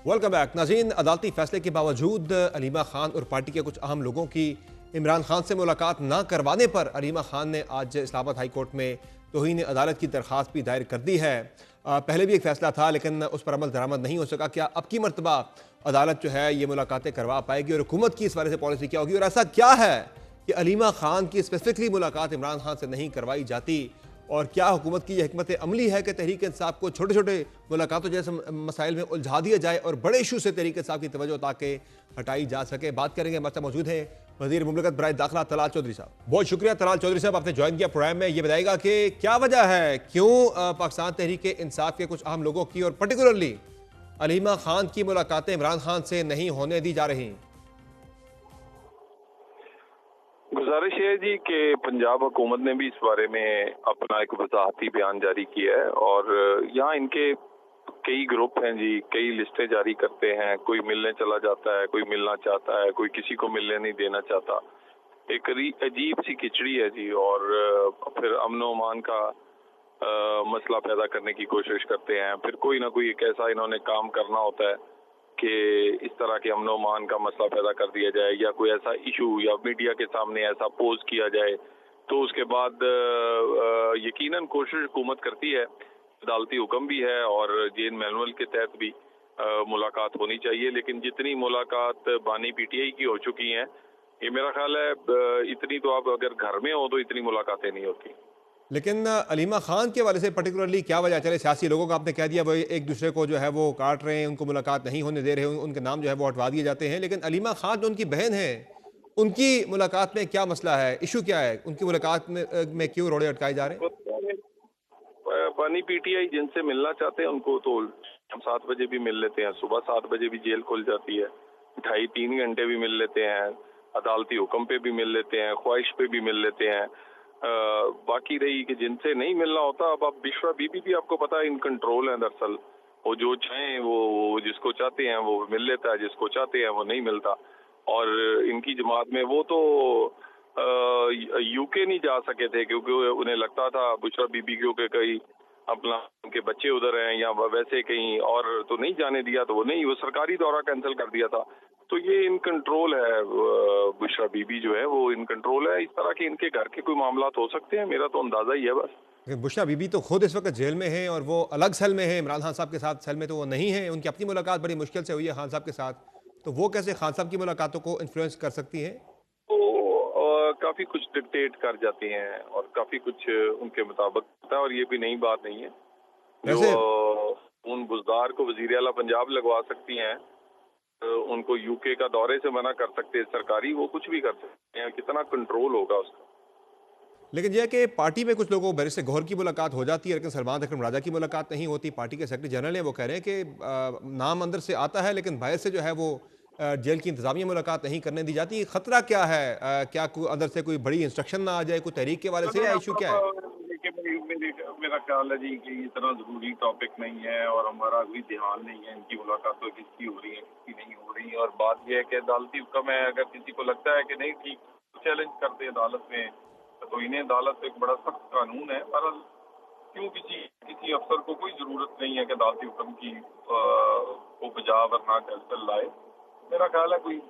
Welcome back नाज़रीन। अदालती फैसले के बावजूद अलीमा खान और पार्टी के कुछ अहम लोगों की इमरान खान से मुलाकात न करवाने पर अलीमा खान ने आज इस्लामाबाद हाई कोर्ट में तौहीन अदालत की दरख्वास्त भी दायर कर दी है। पहले भी एक फैसला था लेकिन उस पर अमल दरामद नहीं हो सका। क्या अब की मरतबा अदालत जो है ये मुलाकातें करवा पाएगी और हुकूमत की इस बारे से पॉलिसी क्या होगी, और ऐसा क्या है कि अलीमा खान की स्पेसिफिकली मुलाकात इमरान खान से नहीं करवाई जाती, और क्या हुकूमत की यह हिकमत अमली है कि तहरीक इंसाफ को छोटे छोटे मुलाकातों जैसे मसाइल में उलझा दिया जाए और बड़े इशू से तहरीक इंसाफ की तवज्जो ताकि हटाई जा सके। बात करेंगे, हमारे साथ मौजूद है वज़ीर मुमलिकत बराए दाखिला तलाल चौधरी साहब। बहुत शुक्रिया तलाल चौधरी साहब, आपने ज्वाइन किया प्रोग्राम में। ये बताइएगा कि क्या वजह है, क्यों पाकिस्तान तहरीक इंसाफ के कुछ अहम लोगों की और पर्टिकुलरली अलीमा खान की मुलाकातें इमरान खान से नहीं होने दी जा रही? गुजारिश है जी कि पंजाब हुकूमत ने भी इस बारे में अपना एक वजाहती बयान जारी किया है और यहाँ इनके कई ग्रुप हैं जी, कई लिस्टें जारी करते हैं। कोई मिलने चला जाता है, कोई मिलना चाहता है, कोई किसी को मिलने नहीं देना चाहता। एक अजीब सी खिचड़ी है जी, और फिर अमन अमान का मसला पैदा करने की कोशिश करते हैं। फिर कोई ना कोई एक ऐसा इन्होंने काम करना होता है कि इस तरह के अमन अमान का मसला पैदा कर दिया जाए, या कोई ऐसा इशू या मीडिया के सामने ऐसा पोज किया जाए, तो उसके बाद यकीनन कोशिश हुकूमत करती है, अदालती हुक्म भी है और जेल मैनुअल के तहत भी मुलाकात होनी चाहिए। लेकिन जितनी मुलाकात बानी पीटीआई की हो चुकी हैं, ये मेरा ख्याल है इतनी तो आप अगर घर में हो तो इतनी मुलाकातें नहीं होती। लेकिन अलीमा खान के वाले से पर्टिकुलरली क्या वजह? चले सियासी लोगों का आपने कह दिया वो एक दूसरे को जो है वो काट रहे हैं, उनको मुलाकात नहीं होने दे रहे हैं, उनके नाम जो है वो हटवा दिए जाते हैं, लेकिन अलीमा खान जो उनकी बहन है उनकी मुलाकात में क्या मसला है, इशू क्या है? उनकी मुलाकात में क्यों रोड़े अटकाए जा रहे हैं? बानी पीटीआई जिनसे मिलना चाहते हैं उनको तो हम 7 बजे भी मिल लेते हैं, सुबह 7 बजे भी जेल खुल जाती है, 2.5-3 घंटे भी मिल लेते हैं, अदालती हुक्म पे भी मिल लेते हैं, ख्वाहिश पे भी मिल लेते हैं। बाकी रही कि जिनसे नहीं मिलना होता, अब आप बिश्रा बीबी भी आपको पता है इन कंट्रोल है दरअसल। वो जो चाहें वो जिसको चाहते हैं वो मिल लेता है, जिसको चाहते हैं वो नहीं मिलता। और इनकी जमात में वो तो यूके नहीं जा सके थे क्योंकि उन्हें लगता था बुशरा बीबी क्योंकि कहीं अपना उनके बच्चे उधर हैं या वैसे कहीं और तो नहीं जाने दिया, तो वो नहीं, वो सरकारी दौरा कैंसिल कर दिया था। तो ये इन कंट्रोल है, बुशरा बीबी जो है वो इन कंट्रोल है। इस तरह के इनके घर के कोई मामलात हो सकते हैं, मेरा तो अंदाजा ही है बस। लेकिन बुशरा बीबी तो खुद इस वक्त जेल में है और वो अलग सेल में है, इमरान खान साहब के साथ सेल में तो वो नहीं है। उनकी अपनी मुलाकात बड़ी मुश्किल से हुई है खान साहब के साथ, तो वो कैसे खान साहब की मुलाकातों को इन्फ्लुएंस कर सकती हैं? तो काफी कुछ डिक्टेट कर जाती हैं और काफी कुछ उनके मुताबिक होता है, और ये भी नई बात नहीं है। जो वैसे उन बुजदार को वजीर आला पंजाब लगवा सकती हैं, उनको यूके का दौरे से मना कर सकते हैं सरकारी, वो कुछ भी कर सकते हैं। कितना कंट्रोल होगा उसका। लेकिन यह कि पार्टी में कुछ लोगों बैरिस्टर गौहर की मुलाकात हो जाती है लेकिन सलमान अकरम राजा की मुलाकात नहीं होती। पार्टी के सेक्रेटरी जनरल हैं, वो कह रहे हैं कि नाम अंदर से आता है लेकिन बाहर से जो है वो जेल की इंतजामिया मुलाकात नहीं करने दी जाती। खतरा क्या है? क्या अंदर से कोई बड़ी इंस्ट्रक्शन ना आ जाए, कोई तहरीक के वाले से, या इशू क्या है? मेरा ख्याल है जी कि इतना जरूरी टॉपिक नहीं है और हमारा कोई ध्यान नहीं है इनकी मुलाकातों किसकी हो रही है किसकी नहीं हो रही। और बात यह है कि अदालती हुक्म है, अगर किसी को लगता है कि नहीं ठीक, चैलेंज करते अदालत में, तो इन्हें अदालत एक बड़ा सख्त कानून है। पर क्यों किसी अफसर को कोई जरूरत नहीं है कि अदालती हुक्म की को बजा वरना कैंसिल लाए। मेरा ख्याल है कोई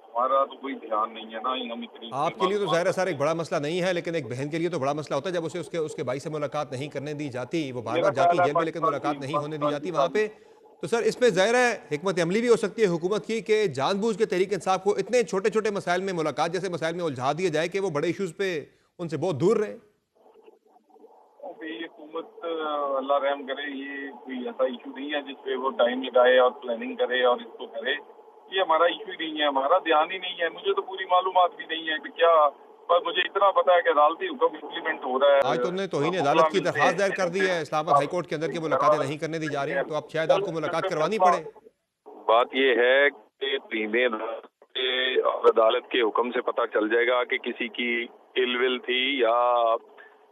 हमारा तो कोई ध्यान नहीं है ना ही, हम इतनी आपके लिए तो ज़ाहिर है सर एक बड़ा मसला नहीं है, लेकिन एक बहन के लिए तो बड़ा मसला होता है जब उसे उसके उसके भाई से मुलाकात नहीं करने दी जाती। वो बार मेरा बार जाती ख्याल है जेल में लेकिन मुलाकात नहीं होने दी जाती वहाँ पे। पाकिस्तान तो सर इसमें ज़ाहिर है हिकमत अमली भी हो सकती है हुकूमत की कि जानबूझ के तहरीक इंसाफ को इतने छोटे छोटे मसाइल में, मुलाकात जैसे मसाइल में उलझा दिया जाए कि वो बड़े इशूज़ पे उनसे बहुत दूर रहे। ये हुकूमत अल्लाह रहम करे, ये कोई ऐसा इशू नहीं है जिसपे वो टाइम लगाए और प्लानिंग करे और इसको करे। ये हमारा इशू ही नहीं है, हमारा ध्यान ही नहीं है। मुझे तो पूरी मालूमात भी नहीं है कि क्या, पर मुझे इतना पता है कि अदालती हुक्म इम्प्लीमेंट हो रहा आज तो है, उन्होंने तौहीन मामला अदालत की मिलते दरख्वास्त दायर कर दी है हैं। इस्लामाबाद हाई कोर्ट के अंदर की मुलाकातें नहीं करने दी जा रही हैं, तो अब शायद आपको मुलाकात करवानी पड़े। बात ये है कि और अदालत के हुक्म से पता चल जाएगा कि किसी की इलविल थी या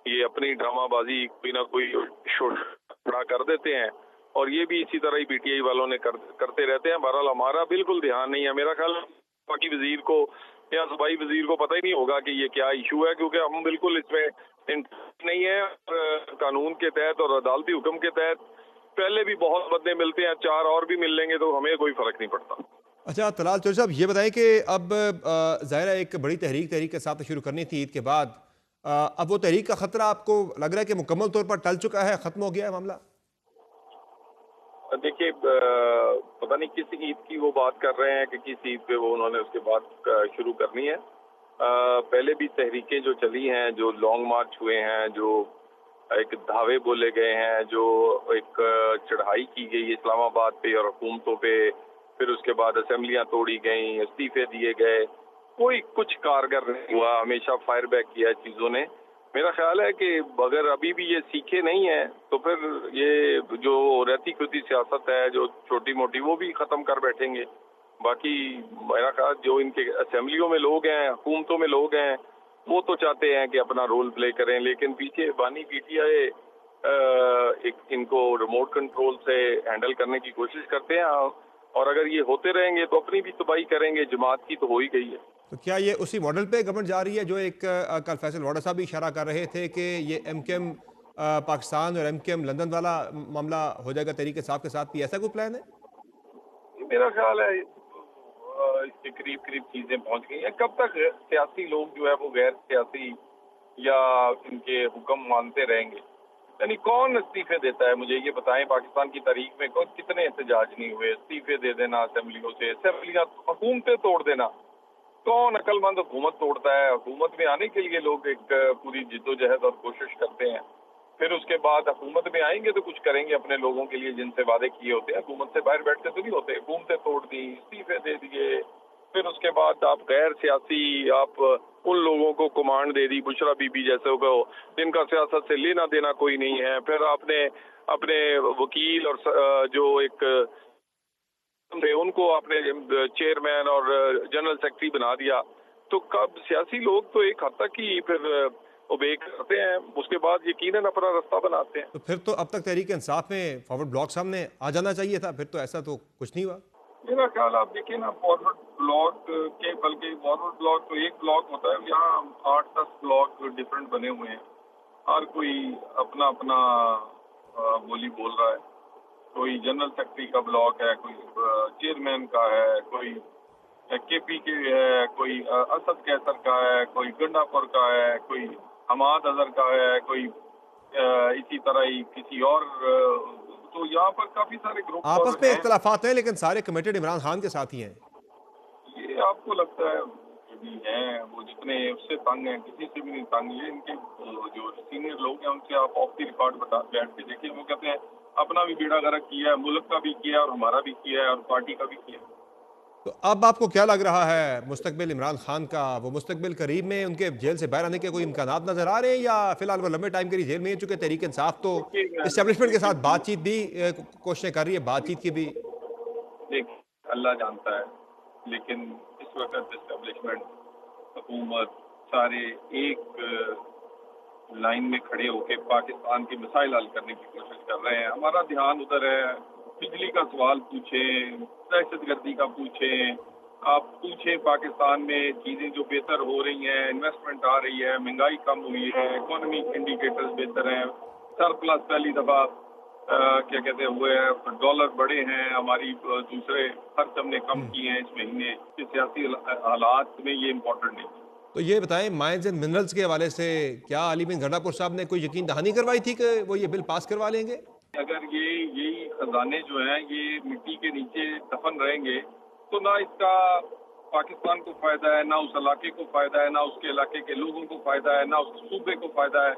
ये अपनी ड्रामाबाजी कोई ना कोई खड़ा कर देते हैं। और ये भी इसी तरह ही पीटीआई वालों ने करते रहते हैं। बहरहाल हमारा बिल्कुल ध्यान नहीं है। मेरा ख्याल बाकी वजीर को या सूबाई वजीर को पता ही नहीं होगा कि ये क्या इशू है, क्योंकि हम बिल्कुल इसमें नहीं है। कानून के तहत और अदालती हुक्म के तहत पहले भी बहुत बंदे मिलते हैं, 4 और भी मिल लेंगे तो हमें कोई फर्क नहीं पड़ता। अच्छा तलाल चौधरी साहब, ये बताएं कि अब ज़ाहिर है एक बड़ी तहरीक के साथ शुरू करनी थी ईद के बाद, अब वो तहरीक का खतरा आपको लग रहा है कि मुकम्मल तौर पर टल चुका है, खत्म हो गया है मामला? देखिए, पता नहीं किस ईद की वो बात कर रहे हैं कि किस ईद पे वो उन्होंने उसके बाद शुरू करनी है। पहले भी तहरीकें जो चली हैं, जो लॉन्ग मार्च हुए हैं, जो एक धावे बोले गए हैं, जो एक चढ़ाई की गई इस्लामाबाद पे और हुकूमतों पे, फिर उसके बाद असेंबलियां तोड़ी गई, इस्तीफे दिए गए, कोई कुछ कारगर नहीं हुआ, हमेशा फायर बैक किया चीज़ों ने। मेरा ख्याल है कि अगर अभी भी ये सीखे नहीं है तो फिर ये जो रहती खुदी सियासत है, जो छोटी मोटी, वो भी ख़त्म कर बैठेंगे। बाकी मेरा ख्याल जो इनके असेंबलियों में लोग हैं, हुकूमतों में लोग हैं, वो तो चाहते हैं कि अपना रोल प्ले करें, लेकिन पीछे बानी पीटीआई एक इनको रिमोट कंट्रोल से हैंडल करने की कोशिश करते हैं, और अगर ये होते रहेंगे तो अपनी भी तबाही करेंगे। जमात की तो हो ही गई है। तो क्या ये उसी मॉडल पे गवर्नमेंट जा रही है जो एक कल फैसल वाडा साहब भी इशारा कर रहे थे कि ये एमकेएम पाकिस्तान और एमकेएम लंदन वाला मामला हो जाएगा तहरीक इंसाफ के साथ भी, ऐसा कोई प्लान है? मेरा ख्याल है इसके करीब करीब चीजें पहुंच गई हैं। कब तक सियासी लोग जो है वो गैर सियासी या इनके हुक्म मानते रहेंगे? यानी कौन इस्तीफे देता है, मुझे ये बताएं। पाकिस्तान की तारीख में कौन कितने एहतजाज नहीं हुए? इस्तीफे दे देना असेंबलियों से, असेंबलियां हुकूमतें तोड़ देना। कौन अक्लमंद हुकूमत तोड़ता है? हुकूमत में आने के लिए लोग एक पूरी जिद्दोजहद और कोशिश करते हैं, फिर उसके बाद हुकूमत में आएंगे तो कुछ करेंगे अपने लोगों के लिए जिनसे वादे किए होते हैं। हुकूमत से बाहर बैठते तो नहीं होते। हुकूमतें तोड़ दी, इस्तीफे दे दिए, फिर उसके बाद आप गैर सियासी, आप उन लोगों को कमांड दे दी, बुशरा बीबी जैसे को, जिनका सियासत से लेना देना कोई नहीं है। फिर आपने अपने वकील और जो एक थे उनको आपने चेयरमैन और जनरल सेक्रेटरी बना दिया। तो कब सियासी लोग तो एक हद तक ही फिर ओबे करते हैं, उसके बाद यकीनन अपना रास्ता बनाते हैं। तो फिर तो अब तक तहरीक इंसाफ में फॉरवर्ड ब्लॉक सामने आ जाना चाहिए था, फिर तो ऐसा तो कुछ नहीं हुआ। मेरा ख्याल आप देखिए ना, फॉरवर्ड ब्लॉक के बल्कि फॉरवर्ड ब्लॉक तो एक ब्लॉक होता है, यहाँ 8-10 ब्लॉक डिफरेंट बने हुए हैं। हर कोई अपना अपना बोली बोल रहा है। कोई जनरल सेक्रेटरी का ब्लॉक है, कोई चेयरमैन का है, कोई केपी के है, कोई असद कैसर का है, कोई गंडापुर का है, कोई हमाद अजहर का है, कोई इसी तरह ही किसी और। तो यहाँ पर काफी सारे ग्रुप आपस में इख्तलाफात हैं लेकिन सारे कमिटेड इमरान खान के साथ ही हैं। ये आपको लगता है भी हैं, वो जितने उससे तंग हैं, किसी से भी नहीं तंग। ये इनके जो सीनियर लोग हैं उनसे आप ऑफ द रिकॉर्ड बैठ के देखिए, वो कहते हैं अपना भी बेड़ा गर्क किया है, मुल्क का भी किया है और हमारा भी किया है और पार्टी का भी किया है। तो अब आपको क्या लग रहा है मुस्तकबिल इमरान खान का? वो मुस्तकबिल करीब में उनके जेल से बाहर आने के कोई इम्कानात नजर आ रहे हैं, या फिलहाल वो लंबे टाइम के लिए जेल में ही चुके? तहरीक इंसाफ तो एस्टेब्लिशमेंट के साथ बातचीत भी कोशिशें कर रही है, बातचीत की भी। देखिए, अल्लाह जानता है, लेकिन इस वक्त एस्टेब्लिशमेंट, हुकूमत, सारे एक लाइन में खड़े होकर पाकिस्तान के मसाइल हल करने की कोशिश कर रहे हैं। हमारा ध्यान उधर है। बिजली का सवाल पूछें, दहशतगर्दी का पूछें, आप पूछें पाकिस्तान में चीजें जो बेहतर हो रही हैं, इन्वेस्टमेंट आ रही है, महंगाई कम हुई है, इकोनॉमिक इंडिकेटर्स बेहतर हैं, सरप्लस पहली दफा क्या कहते हुए हैं, डॉलर बढ़े हैं, हमारी दूसरे खर्च हमने कम किए हैं इस महीने के। सियासी हालात में ये इम्पोर्टेंट नहीं। तो ये बताएं, माइंस एंड मिनरल्स के हवाले से क्या अली बिन गंडापुर साहब ने कोई यकीन दहानी करवाई थी कि वो ये बिल पास करवा लेंगे? अगर यही खजाने जो हैं ये मिट्टी के नीचे दफन रहेंगे तो ना इसका पाकिस्तान को फायदा है, ना उस इलाके को फायदा है, ना उसके इलाके के लोगों को फायदा है, ना उस सूबे को फायदा है,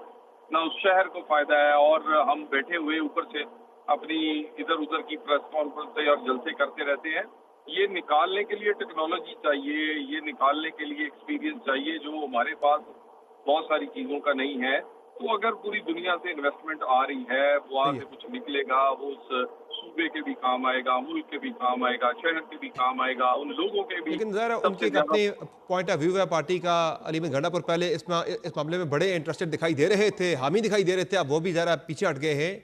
ना उस शहर को फायदा है। और हम बैठे हुए ऊपर से अपनी इधर उधर की प्रेस कॉन्फ्रेंस और जलसे करते रहते हैं। ये निकालने के लिए टेक्नोलॉजी चाहिए, ये निकालने के लिए एक्सपीरियंस चाहिए, जो हमारे पास बहुत सारी चीजों का नहीं है। तो अगर पूरी दुनिया से इन्वेस्टमेंट आ रही है, वहाँ से कुछ निकलेगा, वो उस सूबे के भी काम आएगा, मुल्क के भी काम आएगा, शहर के भी काम आएगा, उन लोगों के भी। लेकिन ज़रा उनकी एक अपनी पॉइंट ऑफ व्यू है पार्टी का। अली बिन गंडापुर पहले इस मामले में बड़े इंटरेस्टेड दिखाई दे रहे थे, हामी दिखाई दे रहे थे, अब वो भी ज़रा पीछे हट गए हैं।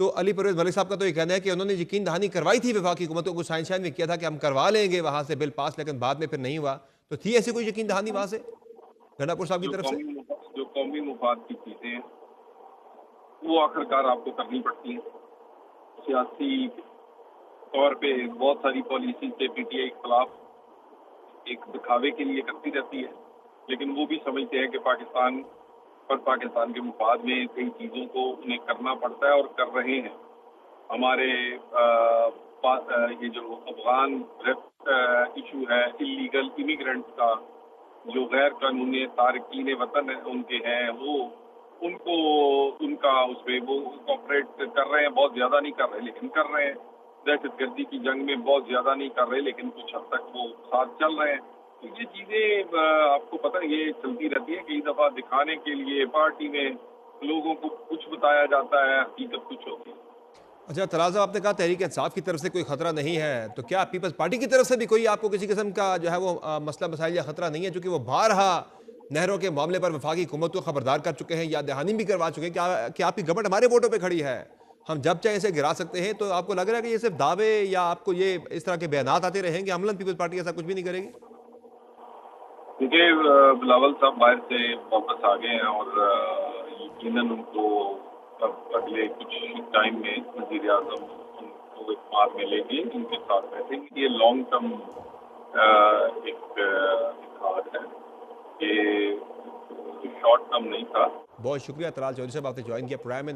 तो अली परवेज़ मलिक साहब का तो ये कहना है कि उन्होंने यकीन दहानी करवाई थी वफाकी हुकूमतों को, साइन शाइन में किया था कि हम करवा लेंगे वहाँ से बिल पास, लेकिन बाद में फिर नहीं हुआ। तो थी ऐसी कोई यकीन दहानी वहाँ से गंडापुर साहब की तरफ से? जो कौमी मुफाद की चीजें वो आखिरकार आपको करनी पड़ती हैं। सियासी तौर पे बहुत सारी पॉलिसी से पीटीआई के खिलाफ एक दिखावे के लिए करती रहती है, लेकिन वो भी समझते हैं कि पाकिस्तान के मफाद में कई चीज़ों को उन्हें करना पड़ता है और कर रहे हैं। हमारे ये जो अफगान इशू है, इलीगल इमिग्रेंट्स का, जो गैर कानूनी तारकीन वतन उनके हैं, वो उनका उसमें वो कोऑपरेट कर रहे हैं, बहुत ज़्यादा नहीं कर रहे लेकिन कर रहे हैं। दहशतगर्दी की जंग में बहुत ज़्यादा नहीं कर रहे लेकिन कुछ हद तक वो साथ चल रहे हैं। तो ये चीज़ें आपको पता है ये चलती रहती है। कई दफ़ा दिखाने के लिए पार्टी में लोगों को कुछ बताया जाता है, हकीकत कुछ होती है। अच्छा तलाल साहब, आपने कहा तहरीक इंसाफ की तरफ से कोई खतरा नहीं है, तो क्या पीपल्स पार्टी की तरफ से भी कोई आपको किसी किस्म का जो है वो मसला मसाइल या खतरा नहीं है? चूंकि वो बारहा नहरों के मामले पर वफाकी हुकूमत को खबरदार कर चुके हैं, याद दहानी भी करवा चुके हैं कि आपकी गवर्नमेंट हमारे वोटों पर खड़ी है, हम जब चाहे इसे गिरा सकते हैं। तो आपको लग रहा है कि ये सिर्फ दावे या आपको ये इस तरह के बयानात आते रहेंगे, अमलन पीपल्स पार्टी ऐसा कुछ भी नहीं करेगी? देखिए, बिलावल साहब बाहर से वापस आ गए हैं और यकीनन उनको अब अगले कुछ टाइम में वज़ीर आज़म उनको इत्मीनान में लेके उनके साथ बैठेंगे। ये लॉन्ग टर्म एक हार है, ये शॉर्ट टर्म नहीं था। बहुत शुक्रिया तलाल चौधरी साहब, आपने ज्वाइन किया प्रोग्राम में।